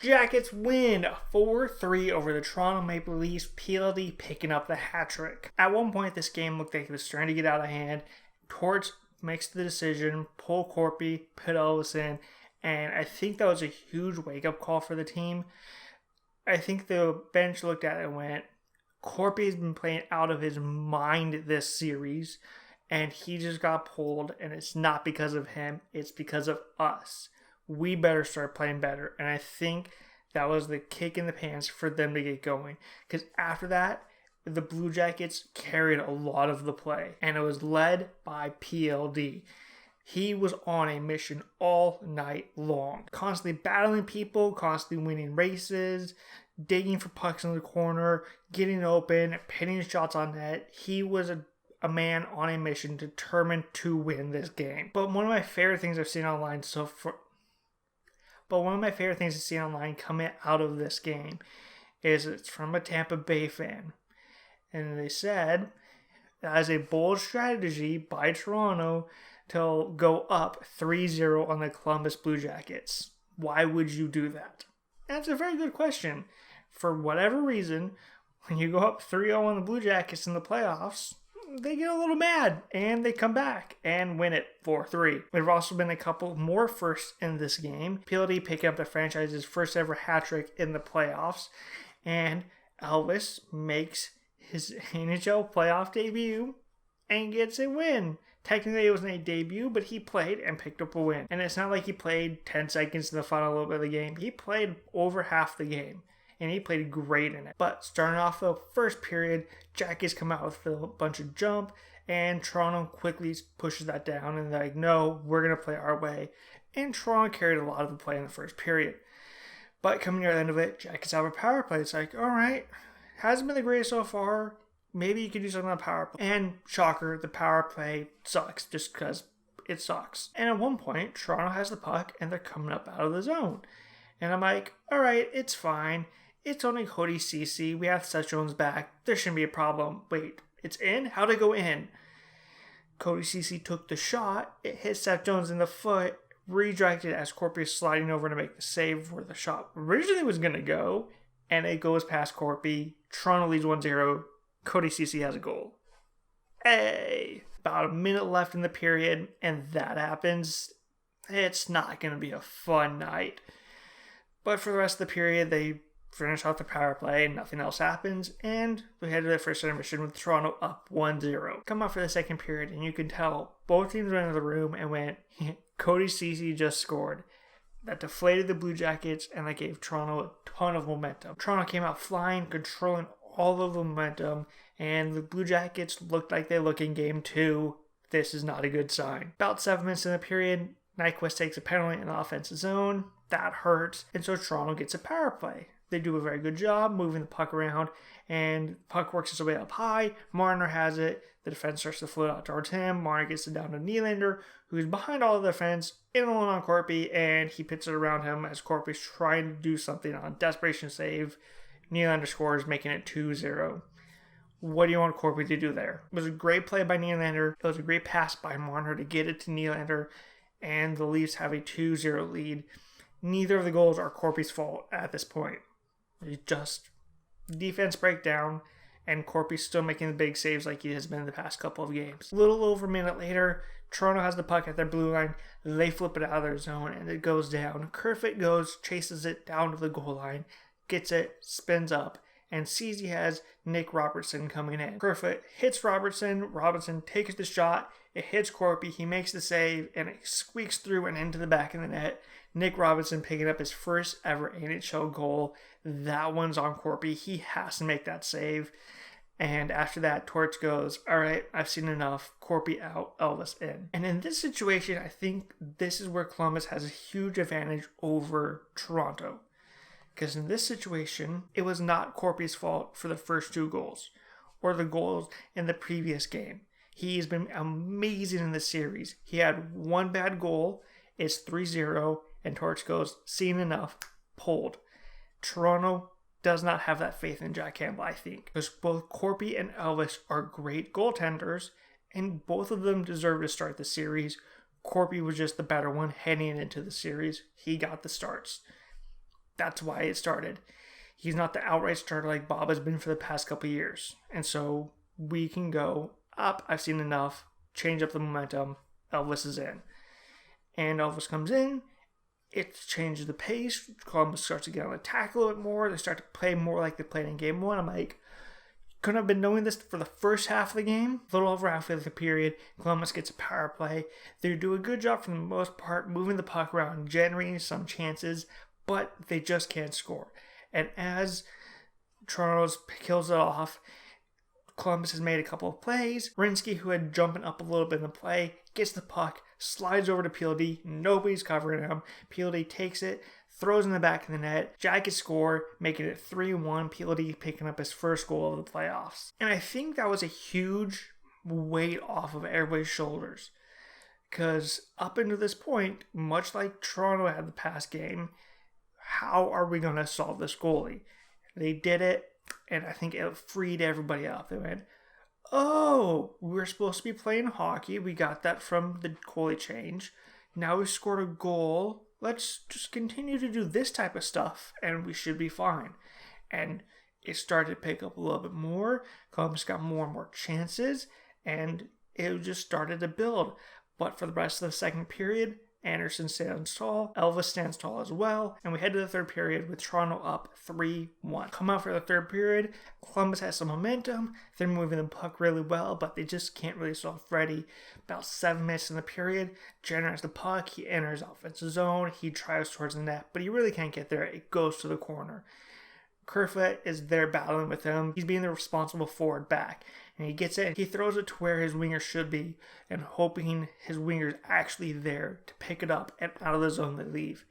Jackets win 4-3 over the Toronto Maple Leafs, PLD picking up the hat trick. At one point, this game looked like it was starting to get out of hand. Torts makes the decision, pull Corpy, put Elvis in, and I think that was a huge wake-up call for the team. I think the bench looked at it and went, Corpy's been playing out of his mind this series, and he just got pulled, and it's not because of him, it's because of us. We better start playing better. And I think that was the kick in the pants for them to get going. Because after that, the Blue Jackets carried a lot of the play. And it was led by PLD. He was on a mission all night long. Constantly battling people, constantly winning races, digging for pucks in the corner, getting open, pinning shots on net. He was a man on a mission determined to win this game. But one of my favorite things I've seen online coming out of this game is it's from a Tampa Bay fan. And they said that is a bold strategy by Toronto to go up 3-0 on the Columbus Blue Jackets. Why would you do that? That's a very good question. For whatever reason, when you go up 3-0 on the Blue Jackets in the playoffs, they get a little mad, and they come back and win it 4-3. There have also been a couple more firsts in this game. PLD picking up the franchise's first ever hat trick in the playoffs, and Elvis makes his NHL playoff debut and gets a win. Technically, it wasn't a debut, but he played and picked up a win. And it's not like he played 10 seconds in the final little bit of the game. He played over half the game. And he played great in it. But starting off the first period, Jackets come out with a bunch of jump, and Toronto quickly pushes that down, and they're like, no, we're going to play our way. And Toronto carried a lot of the play in the first period. But coming near the end of it, Jackets have a power play. It's like, all right, hasn't been the greatest so far. Maybe you could do something on the power play. And shocker, the power play sucks just because it sucks. And at one point, Toronto has the puck, and they're coming up out of the zone. And I'm like, all right, it's fine. It's only Cody Ceci. We have Seth Jones back. There shouldn't be a problem. Wait, it's in? How'd it go in? Cody Ceci took the shot. It hit Seth Jones in the foot. Redirected as Corpy is sliding over to make the save where the shot originally was going to go. And it goes past Corpy. Toronto leads 1-0. Cody Ceci has a goal. Hey! About a minute left in the period. And that happens. It's not going to be a fun night. But for the rest of the period, they finish off the power play, nothing else happens, and we head to the first intermission with Toronto up 1-0. Come out for the second period, and you can tell both teams went into the room and went, Cody Ceci just scored. That deflated the Blue Jackets, and that gave Toronto a ton of momentum. Toronto came out flying, controlling all of the momentum, and the Blue Jackets looked like they look in game 2. This is not a good sign. About 7 minutes in the period, Nyquist takes a penalty in the offensive zone. That hurts, and so Toronto gets a power play. They do a very good job moving the puck around, and the puck works its way up high. Marner has it. The defense starts to float out towards him. Marner gets it down to Nylander, who's behind all of the defense, in alone on Corpy, and he pits it around him as Corpy's trying to do something on desperation save. Nylander scores, making it 2-0. What do you want Corpy to do there? It was a great play by Nylander. It was a great pass by Marner to get it to Nylander, and the Leafs have a 2-0 lead. Neither of the goals are Corpy's fault at this point. It's just defense breakdown, and Corpy's still making the big saves like he has been in the past couple of games. A little over a minute later, Toronto has the puck at their blue line. They flip it out of their zone, and it goes down. Kerfoot goes, chases it down to the goal line, gets it, spins up, and Ceci has Nick Robertson coming in. Kerfoot hits Robertson. Robertson takes the shot. It hits Corpy. He makes the save, and it squeaks through and into the back of the net. Nick Robinson picking up his first ever NHL goal. That one's on Corpy. He has to make that save. And after that, Torch goes, all right, I've seen enough. Corpy out, Elvis in. And in this situation, I think this is where Columbus has a huge advantage over Toronto. Because in this situation, it was not Corpy's fault for the first 2 goals or the goals in the previous game. He's been amazing in this series. He had 1 bad goal. It's 3-0. And Torch goes, seen enough, pulled. Toronto does not have that faith in Jack Campbell, I think. Because both Corpy and Elvis are great goaltenders, and both of them deserve to start the series. Corpy was just the better one heading into the series. He got the starts. That's why it started. He's not the outright starter like Bob has been for the past couple of years. And so we can go up. I've seen enough. Change up the momentum. Elvis is in. And Elvis comes in. It changes the pace. Columbus starts to get on the attack a little bit more. They start to play more like they played in game one. I'm like, couldn't have been knowing this for the first half of the game. A little over halfway through the period, Columbus gets a power play. They do a good job for the most part, moving the puck around, generating some chances, but they just can't score. And as Toronto kills it off, Columbus has made a couple of plays. Rinsky, who had jumping up a little bit in the play, gets the puck, slides over to PLD. Nobody's covering him. PLD takes it, throws in the back of the net. Jackets score, making it 3-1. PLD picking up his first goal of the playoffs. And I think that was a huge weight off of everybody's shoulders. Because up until this point, much like Toronto had the past game, how are we going to solve this goalie? They did it, and I think it freed everybody up. They went, oh, we're supposed to be playing hockey. We got that from the goalie change. Now we scored a goal. Let's just continue to do this type of stuff, and we should be fine. And it started to pick up a little bit more. Columbus got more and more chances, and it just started to build. But for the rest of the second period, Anderson stands tall, Elvis stands tall as well, and we head to the third period with Toronto up 3-1. Come out for the third period, Columbus has some momentum, they're moving the puck really well, but they just can't really solve Freddie. About 7 minutes in the period, Jenner has the puck, he enters offensive zone, he drives towards the net, but he really can't get there, it goes to the corner. Kerfoot is there battling with him. He's being the responsible forward back. And he gets it. He throws it to where his winger should be and hoping his winger's actually there to pick it up and out of the zone they leave.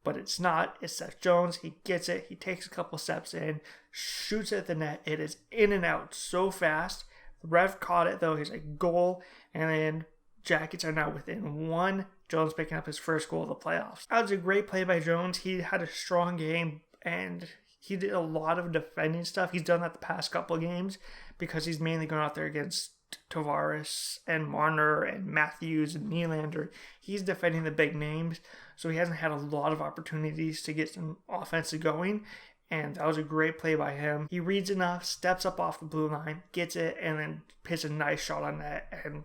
But it's not. It's Seth Jones. He gets it. He takes a couple steps in, shoots at the net. It is in and out so fast. The ref caught it though. He's like, goal. And then Jackets are now within one. Jones picking up his first goal of the playoffs. That was a great play by Jones. He had a strong game and he did a lot of defending stuff. He's done that the past couple of games because he's mainly gone out there against Tavares and Marner and Matthews and Nylander. He's defending the big names, so he hasn't had a lot of opportunities to get some offense going, and that was a great play by him. He reads enough, steps up off the blue line, gets it, and then hits a nice shot on net, and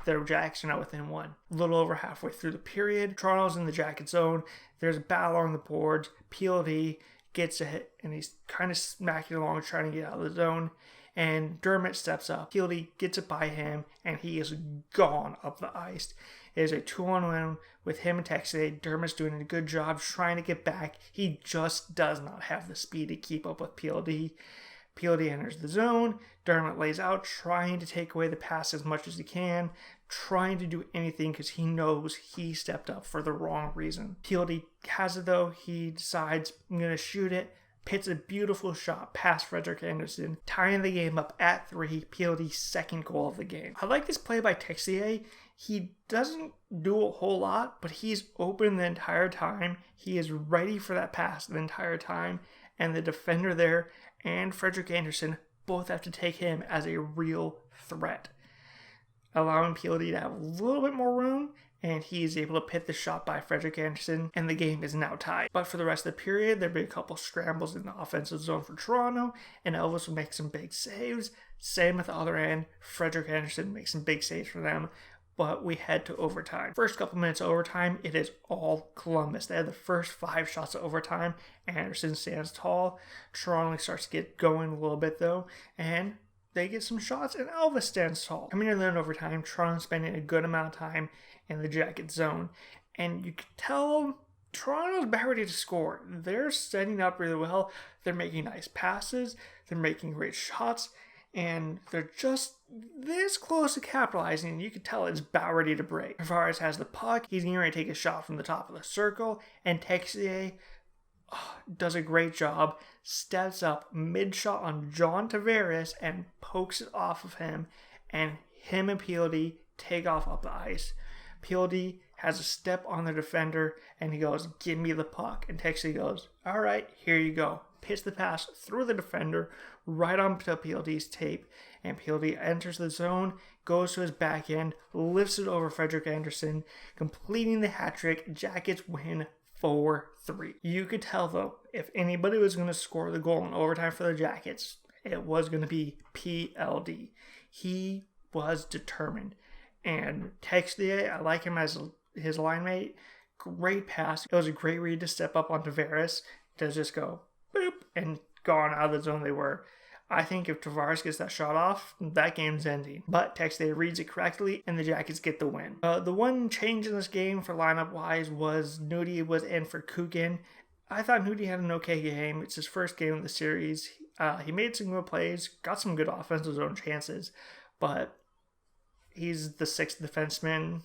the Jackets are now within one. A little over halfway through the period, Toronto's in the Jacket zone. There's a battle on the boards. PLD gets a hit, and he's kind of smacking along trying to get out of the zone, and Dermott steps up. PLD gets it by him, and he is gone up the ice. It is a 2-on-1 with him and Texier. Dermott's doing a good job trying to get back. He just does not have the speed to keep up with PLD. PLD enters the zone. Dermott lays out, trying to take away the pass as much as he can, trying to do anything because he knows he stepped up for the wrong reason. PLD has it though. He decides, I'm going to shoot it. Hits a beautiful shot past Frederik Andersen, tying the game up at 3, PLD's second goal of the game. I like this play by Texier. He doesn't do a whole lot, but he's open the entire time. He is ready for that pass the entire time, and the defender there and Frederik Andersen both have to take him as a real threat, allowing PLD to have a little bit more room, and he is able to pit the shot by Frederik Andersen, and the game is now tied. But for the rest of the period, there'll be a couple scrambles in the offensive zone for Toronto, and Elvis will make some big saves. Same at the other end, Frederik Andersen makes some big saves for them, but we head to overtime. First couple minutes of overtime, it is all Columbus. They had the first 5 shots of overtime. Andersen stands tall. Toronto starts to get going a little bit though, and they get some shots, and Elvis stands tall. Coming in then overtime, Toronto's spending a good amount of time in the Jacket zone, and you can tell Toronto's about ready to score. They're setting up really well. They're making nice passes. They're making great shots, and they're just this close to capitalizing. You can tell it's about ready to break. Tavares has the puck. He's getting ready to take a shot from the top of the circle, and Texier does a great job, steps up mid-shot on John Tavares and pokes it off of him, and him and PLD take off up the ice. PLD has a step on the defender, and he goes, give me the puck. And Texier goes, all right, here you go. Pits the pass through the defender, right onto PLD's tape, and PLD enters the zone, goes to his back end, lifts it over Frederik Andersen, completing the hat trick. Jackets win 4-3. You could tell, though, if anybody was going to score the goal in overtime for the Jackets, it was going to be PLD. He was determined. And Texier, I like him as his line mate. Great pass. It was a great read to step up on Tavares to just go boop and gone out of the zone they were. I think if Tavares gets that shot off, that game's ending. But Texier reads it correctly, and the Jackets get the win. The one change in this game for lineup-wise was Nudie was in for Coogan. I thought Nudie had an okay game. It's his first game of the series. He made some good plays, got some good offensive zone chances, but he's the sixth defenseman.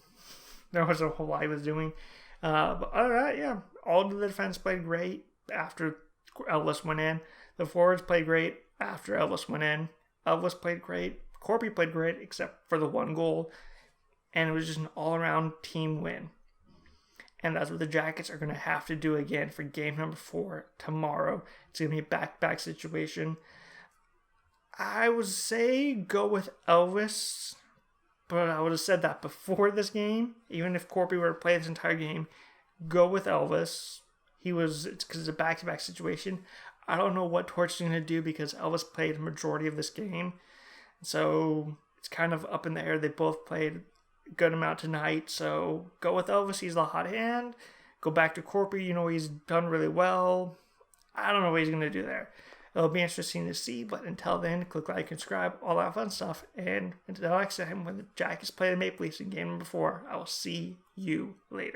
There wasn't a whole lot he was doing. But other than that, yeah, all of the defense played great after Elvis went in. The forwards played great after Elvis went in. Elvis played great. Corpy played great, except for the one goal. And it was just an all-around team win. And that's what the Jackets are going to have to do again for game number 4 tomorrow. It's going to be a back-to-back situation. I would say go with Elvis, but I would have said that before this game. Even if Corpy were to play this entire game, go with Elvis. It's because it's a back-to-back situation. I don't know what Torch is going to do because Elvis played the majority of this game. So it's kind of up in the air. They both played a good amount tonight. So go with Elvis. He's the hot hand. Go back to Corpy. He's done really well. I don't know what he's going to do there. It'll be interesting to see. But until then, click like and subscribe. All that fun stuff. And until next time, when the Jackets play the Maple Leafs in game number 4, I will see you later.